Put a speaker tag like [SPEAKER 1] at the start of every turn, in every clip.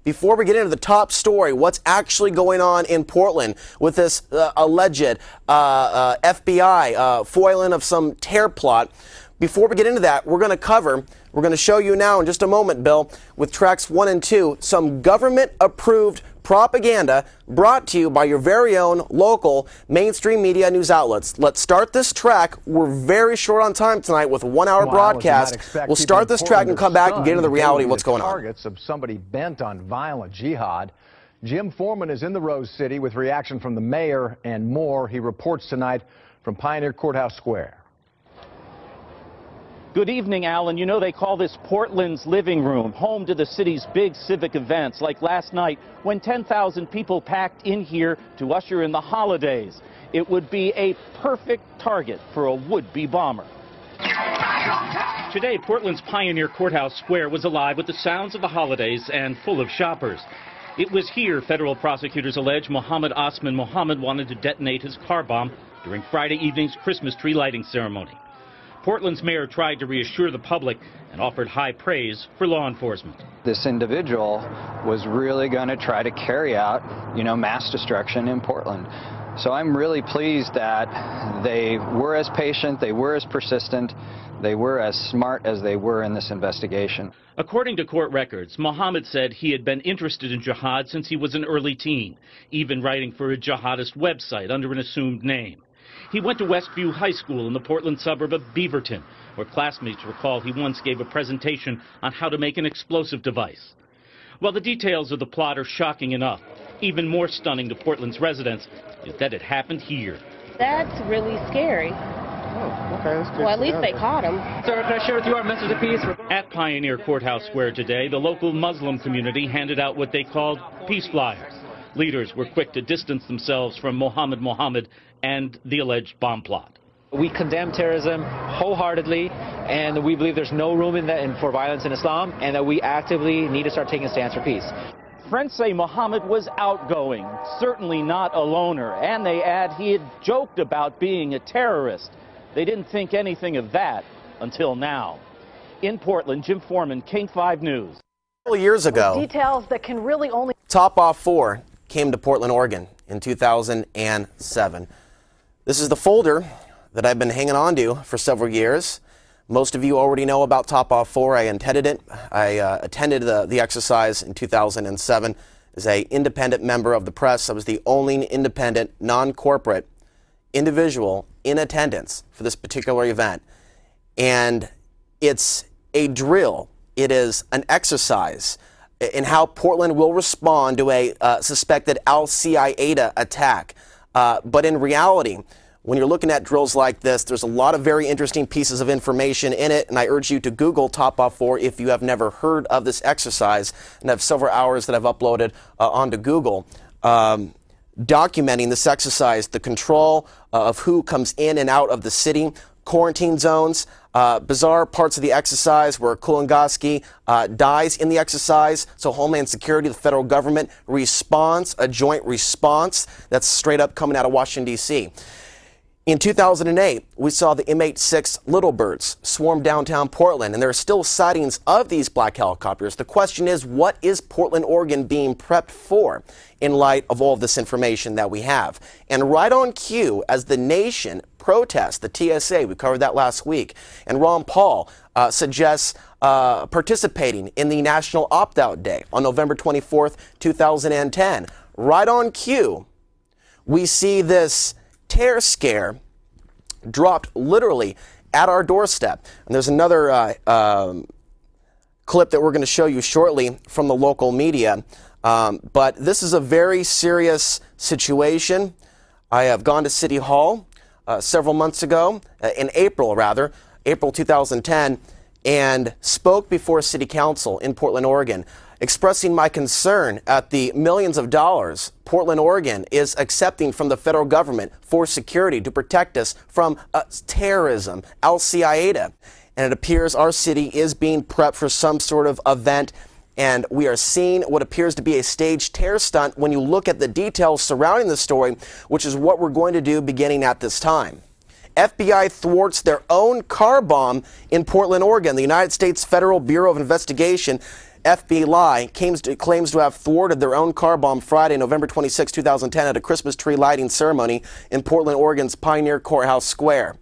[SPEAKER 1] before we get into the top story, what's actually going on in Portland with this alleged FBI foiling of some terror plot, before we get into that, we're going to show you now in just a moment, Bill, with tracks 1 and 2, some government-approved propaganda brought to you by your very own local mainstream media news outlets. Let's start this track. We're very short on time tonight with a 1-hour broadcast. We'll start this track and come back and get into the reality of what's going on.
[SPEAKER 2] Targets of somebody bent on violent jihad. Jim Foreman is in the Rose City with reaction from the mayor and more. He reports tonight from Pioneer Courthouse Square.
[SPEAKER 3] Good evening, Alan. You know, they call this Portland's living room, home to the city's big civic events, like last night when 10,000 people packed in here to usher in the holidays. It would be a perfect target for a would-be bomber. Today, Portland's Pioneer Courthouse Square was alive with the sounds of the holidays and full of shoppers. It was here federal prosecutors allege Mohammed Osman Mohammed wanted to detonate his car bomb during Friday evening's Christmas tree lighting ceremony. Portland's mayor tried to reassure the public and offered high praise for law enforcement.
[SPEAKER 4] This individual was really going to try to carry out, mass destruction in Portland. So I'm really pleased that they were as patient, they were as persistent, they were as smart as they were in this investigation.
[SPEAKER 3] According to court records, Mohammed said he had been interested in jihad since he was an early teen, even writing for a jihadist website under an assumed name. He went to Westview High School in the Portland suburb of Beaverton, where classmates recall he once gave a presentation on how to make an explosive device. While the details of the plot are shocking enough, even more stunning to Portland's residents is that it happened here.
[SPEAKER 5] That's really scary.
[SPEAKER 2] Oh, okay, that's good.
[SPEAKER 5] Well, at least they caught him.
[SPEAKER 3] Sir, can I share with you our message of peace? At Pioneer Courthouse Square today, the local Muslim community handed out what they called peace flyers. Leaders were quick to distance themselves from Mohammed and the alleged bomb plot.
[SPEAKER 6] We condemn terrorism wholeheartedly, and we believe there's no room for violence in Islam, and that we actively need to start taking a stance for peace.
[SPEAKER 3] Friends say Mohammed was outgoing, certainly not a loner, and they add he had joked about being a terrorist. They didn't think anything of that until now. In Portland, Jim Foreman, King 5 News.
[SPEAKER 1] Several years ago,
[SPEAKER 7] details that can really only
[SPEAKER 1] Top Off 4 came to Portland, Oregon in 2007. This is the folder that I've been hanging on to for several years. Most of you already know about Top Off 4. I attended it. I attended the exercise in 2007 as an independent member of the press. I was the only independent, non-corporate individual in attendance for this particular event. And it's a drill. It is an exercise in how Portland will respond to a suspected Al-Qaeda attack. But in reality, when you're looking at drills like this, there's a lot of very interesting pieces of information in it, and I urge you to Google Top Off 4 if you have never heard of this exercise, and I have several hours that I've uploaded onto Google documenting this exercise, the control of who comes in and out of the city, quarantine zones, bizarre parts of the exercise where Kulongoski dies in the exercise, so Homeland Security, the federal government, responds, a joint response that's straight up coming out of Washington, D.C. In 2008, we saw the MH6 Little Birds swarm downtown Portland, and there are still sightings of these black helicopters. The question is, what is Portland, Oregon being prepped for in light of all of this information that we have? And right on cue, as the nation protests the TSA, we covered that last week, and Ron Paul suggests participating in the National Opt-Out Day on November 24th, 2010. Right on cue, we see this terror scare dropped literally at our doorstep. And there's another clip that we're going to show you shortly from the local media. But this is a very serious situation. I have gone to City Hall several months ago, in April 2010, and spoke before City Council in Portland, Oregon, expressing my concern at the millions of dollars Portland, Oregon is accepting from the federal government for security to protect us from terrorism, Al-Qaeda. And it appears our city is being prepped for some sort of event, and we are seeing what appears to be a staged terror stunt when you look at the details surrounding the story, which is what we're going to do beginning at this time. FBI thwarts their own car bomb in Portland, Oregon. The United States Federal Bureau of Investigation FBI claims to have thwarted their own car bomb Friday, November 26, 2010 at a Christmas tree lighting ceremony in Portland, Oregon's Pioneer Courthouse Square.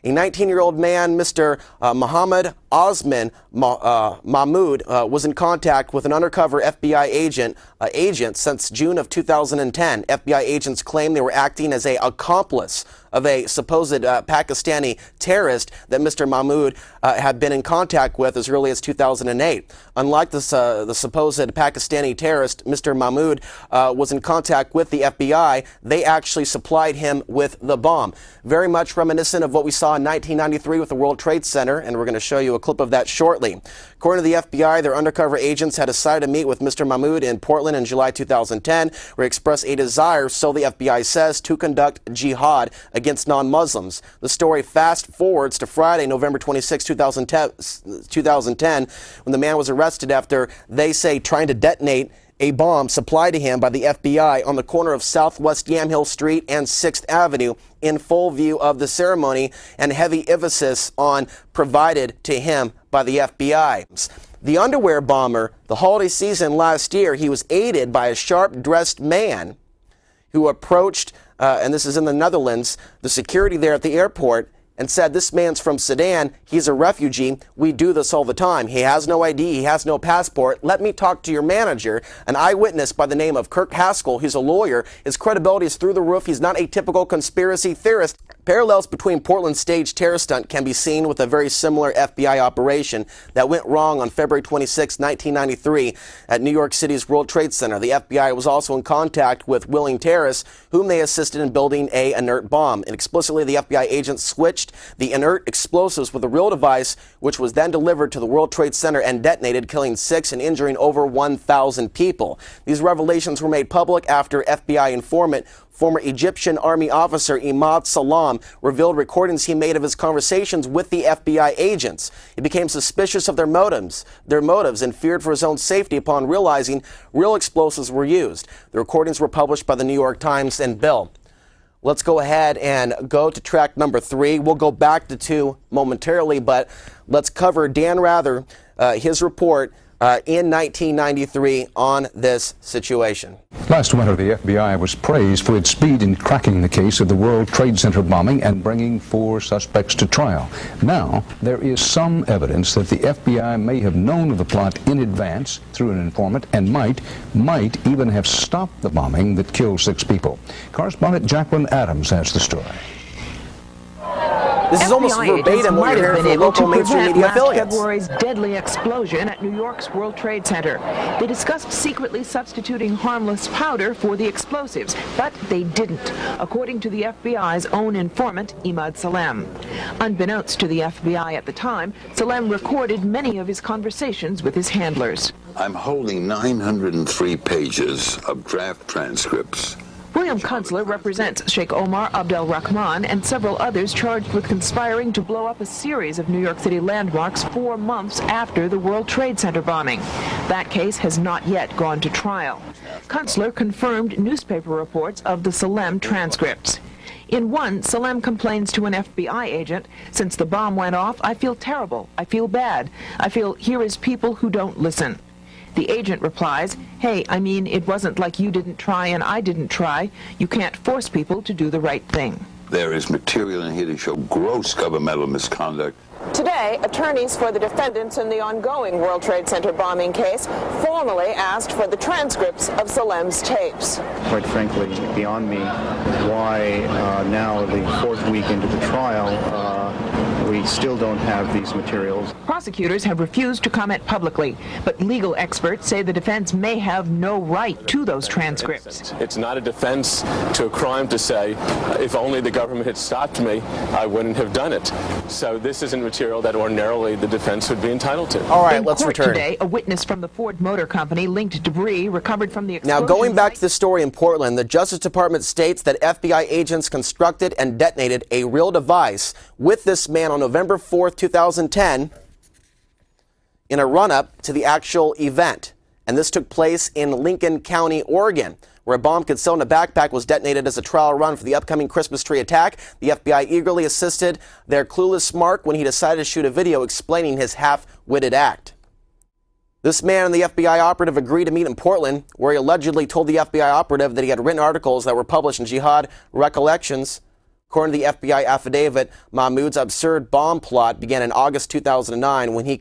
[SPEAKER 1] A 19-year-old man, Mr. Mohammed Osman Mahmoud, was in contact with an undercover FBI agent since June of 2010. FBI agents claim they were acting as an accomplice of a supposed Pakistani terrorist that Mr. Mahmoud had been in contact with as early as 2008. Unlike the supposed Pakistani terrorist, Mr. Mahmoud was in contact with the FBI. They actually supplied him with the bomb. Very much reminiscent of what we saw in 1993 with the World Trade Center, and we're going to show you a clip of that shortly. According to the FBI, their undercover agents had decided to meet with Mr. Mahmoud in Portland in July 2010, where he expressed a desire, so the FBI says, to conduct jihad against non-Muslims. The story fast forwards to Friday, November 26, 2010, when the man was arrested after, they say, trying to detonate a bomb supplied to him by the FBI on the corner of Southwest Yamhill Street and 6th Avenue in full view of the ceremony, and heavy emphasis on provided to him by the FBI. The underwear bomber, the holiday season last year, he was aided by a sharp-dressed man who approached, and this is in the Netherlands, the security there at the airport, and said, "This man's from Sudan. He's a refugee. We do this all the time. He has no ID. He has no passport. Let me talk to your manager." An eyewitness by the name of Kirk Haskell, he's a lawyer. His credibility is through the roof. He's not a typical conspiracy theorist. Parallels between Portland's staged terror stunt can be seen with a very similar FBI operation that went wrong on February 26, 1993 at New York City's World Trade Center. The FBI was also in contact with willing terrorists whom they assisted in building an inert bomb. And explicitly, the FBI agents switched the inert explosives with a real device, which was then delivered to the World Trade Center and detonated, killing 6 and injuring over 1,000 people. These revelations were made public after FBI informant, former Egyptian Army officer Imad Salam, revealed recordings he made of his conversations with the FBI agents. He became suspicious of their motives, and feared for his own safety upon realizing real explosives were used. The recordings were published by the New York Times. And Bill, let's go ahead and go to track number 3. We'll go back to 2 momentarily, but let's cover Dan Rather, his report in 1993 on this situation.
[SPEAKER 7] Last winter, the FBI was praised for its speed in cracking the case of the World Trade Center bombing and bringing 4 suspects to trial. Now, there is some evidence that the FBI may have known of the plot in advance through an informant and might even have stopped the bombing that killed 6 people. Correspondent Jacqueline Adams has the story.
[SPEAKER 1] This is almost verbatim what you're hearing from local mainstream media affiliates.
[SPEAKER 8] February's deadly explosion at New York's World Trade Center. They discussed secretly substituting harmless powder for the explosives, but they didn't, according to the FBI's own informant, Imad Salam. Unbeknownst to the FBI at the time, Salam recorded many of his conversations with his handlers.
[SPEAKER 9] I'm holding 903 pages of draft transcripts.
[SPEAKER 8] William Kunstler represents Sheikh Omar Abdel Rahman and several others charged with conspiring to blow up a series of New York City landmarks 4 months after the World Trade Center bombing. That case has not yet gone to trial. Kunstler confirmed newspaper reports of the Salam transcripts. In one, Salam complains to an FBI agent, "Since the bomb went off, I feel terrible. I feel bad. I feel here is people who don't listen." The agent replies, "Hey, I mean, it wasn't like you didn't try and I didn't try. You can't force people to do the right thing."
[SPEAKER 9] There is material in here to show gross governmental misconduct.
[SPEAKER 8] Today, attorneys for the defendants in the ongoing World Trade Center bombing case formally asked for the transcripts of Salam's tapes.
[SPEAKER 10] Quite frankly, beyond me, why now, the 4th week into the trial, we still don't have these materials.
[SPEAKER 8] Prosecutors have refused to comment publicly, but legal experts say the defense may have no right to those transcripts.
[SPEAKER 11] It's not a defense to a crime to say, if only the government had stopped me, I wouldn't have done it. So this isn't material that ordinarily the defense would be entitled to.
[SPEAKER 1] All right, let's return.
[SPEAKER 8] Today, a witness from the Ford Motor Company linked debris recovered from the explosion.
[SPEAKER 1] Now, going back to the story in Portland, the Justice Department states that FBI agents constructed and detonated a real device with this man on November 4th, 2010, in a run-up to the actual event. And this took place in Lincoln County, Oregon, where a bomb concealed in a backpack was detonated as a trial run for the upcoming Christmas tree attack. The FBI eagerly assisted their clueless Mark when he decided to shoot a video explaining his half-witted act. This man and the FBI operative agreed to meet in Portland, where he allegedly told the FBI operative that he had written articles that were published in Jihad Recollections. According to the FBI affidavit, Mahmoud's absurd bomb plot began in August 2009 when he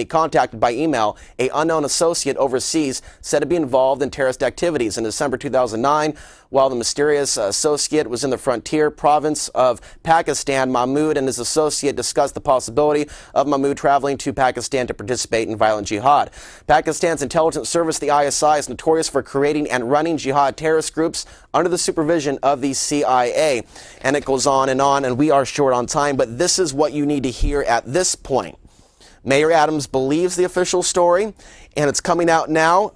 [SPEAKER 1] contacted by email an unknown associate overseas said to be involved in terrorist activities. In December 2009, while the mysterious associate was in the frontier province of Pakistan, Mahmoud and his associate discussed the possibility of Mahmoud traveling to Pakistan to participate in violent jihad. Pakistan's intelligence service, the ISI, is notorious for creating and running jihad terrorist groups under the supervision of the CIA. And it goes on, and we are short on time, but this is what you need to hear at this point. Mayor Adams believes the official story, and it's coming out now.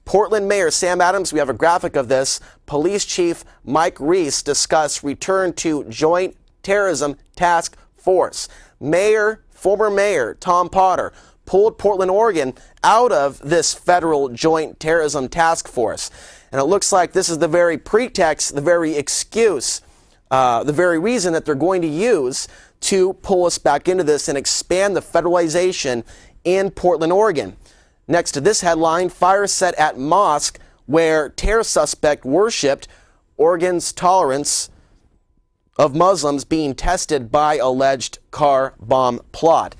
[SPEAKER 1] Portland Mayor Sam Adams, we have a graphic of this. Police Chief Mike Reese discuss return to Joint Terrorism Task Force. Former Mayor Tom Potter pulled Portland, Oregon out of this federal Joint Terrorism Task Force. And it looks like this is the very pretext, the very excuse, the very reason that they're going to use to pull us back into this and expand the federalization in Portland, Oregon. Next to this headline, fire set at mosque where terror suspect worshipped, Oregon's tolerance of Muslims being tested by alleged car bomb plot.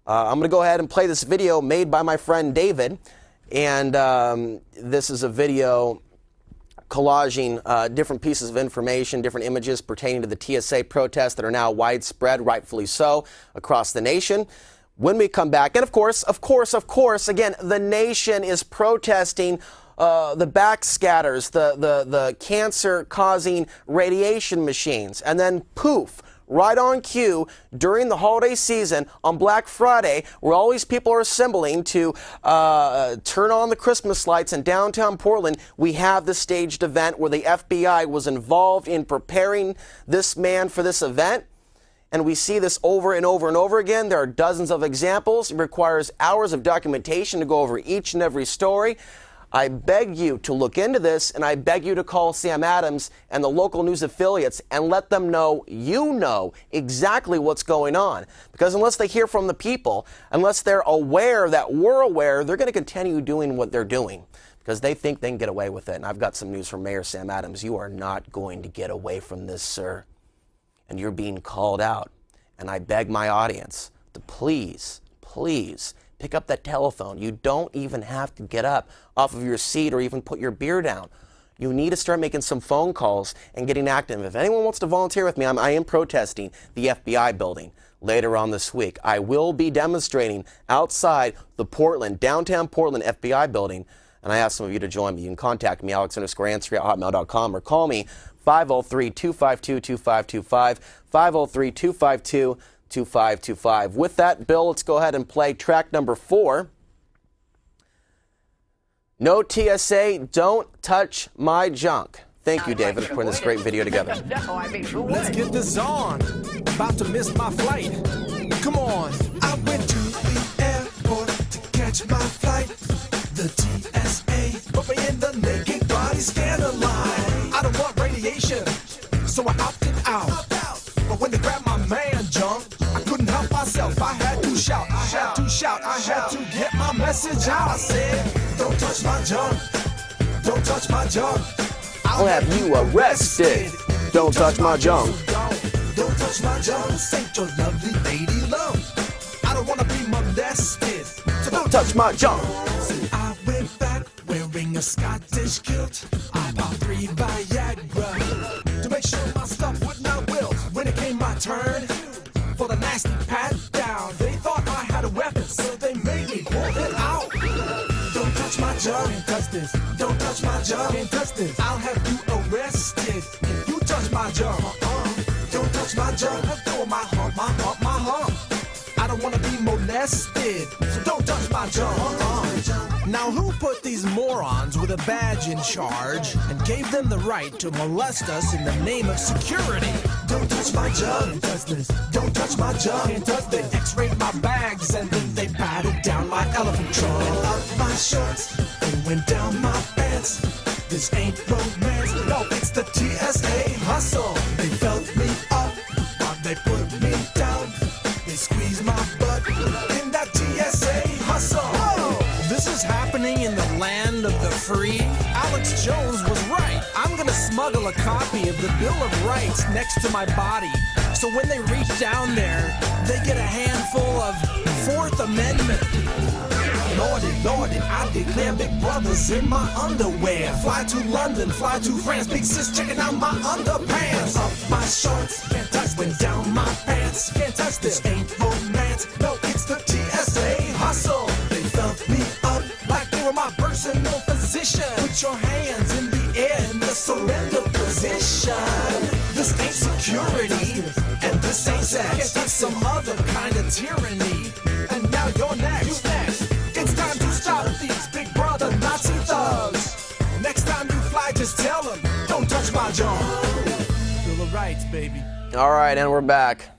[SPEAKER 1] I'm going to go ahead and play this video made by my friend David, and this is a video collaging different pieces of information, different images pertaining to the TSA protests that are now widespread, rightfully so, across the nation. When we come back, and of course, again, the nation is protesting the backscatters, the cancer-causing radiation machines, and then poof, right on cue, during the holiday season on Black Friday, where all these people are assembling to turn on the Christmas lights in downtown Portland, we have the staged event where the FBI was involved in preparing this man for this event. And we see this over and over and over again. There are dozens of examples. It requires hours of documentation to go over each and every story. I beg you to look into this, and I beg you to call Sam Adams and the local news affiliates and let them know you know exactly what's going on. Because unless they hear from the people, unless they're aware that we're aware, they're going to continue doing what they're doing because they think they can get away with it. And I've got some news from Mayor Sam Adams. You are not going to get away from this, sir. And you're being called out. And I beg my audience to please, please pick up that telephone. You don't even have to get up off of your seat or even put your beer down. You need to start making some phone calls and getting active. If anyone wants to volunteer with me, I am protesting the FBI building later on this week. I will be demonstrating outside the downtown Portland FBI building, and I ask some of you to join me. You can contact me, alex_ansary@hotmail.com, or call me 503-252-2525, 503-252-2525. With that, Bill, let's go ahead and play track number 4. No TSA, don't touch my junk. Thank you, David, for putting this great video together.
[SPEAKER 12] Let's get this on. About to miss my flight. Come on. I went to the airport to catch my flight. The TSA put me in the naked body scanner line. I don't want radiation, so I opted out. But when they grabbed my man junk, I couldn't help myself. I had to shout, I had to shout, I had to get my message out. I said, don't touch my junk, don't touch my junk.
[SPEAKER 1] I'll have you arrested. Don't touch my junk.
[SPEAKER 12] Don't touch my junk, ain't your lovely lady love. I don't wanna be molested, so don't touch my junk. So I went back wearing a Scottish kilt. I popped 3 Viagra to make sure my stuff would not wilt. When it came my turn for the nasty pat down, they thought I had a weapon, so they made me pull it out. Don't touch my junk, can't touch this. Don't touch my junk, can't touch this. I'll have you arrested if you touch my junk. Don't touch my junk, let go of my hump, my hump, my hump. I don't wanna be molested, so don't touch my junk. Now who put these morons with a badge in charge and gave them the right to molest us in the name of security? Don't touch my junk, can't touch this. Don't touch my junk, can't touch this. They x-rayed my bags and then they patted down my elephant trunk. And up my shorts and went down my pants. This ain't romance, no, it's the TSA hustle. They felt me up while they put me down. They squeezed my butt in that TSA hustle. Whoa! free. Alex Jones was right. I'm gonna smuggle a copy of the Bill of Rights next to my body. So when they reach down there, they get a handful of Fourth Amendment. Lordy, Lordy, I declare big brothers in my underwear. Fly to London, fly to France, big sis checking out my underpants. Up my shorts, can't touch them. Down my pants, can't touch this. Ain't romance, no, it's the TSA hustle. They felt me up like they were my personal physician. Put your hands in the air in the surrender position. This ain't security, and this ain't sex. It's some other kind of tyranny. And now you're next. It's time to stop these big brother Nazi thugs. Next time you fly, just tell them, don't touch my jaw. Bill of Rights, baby.
[SPEAKER 1] All right, and we're back.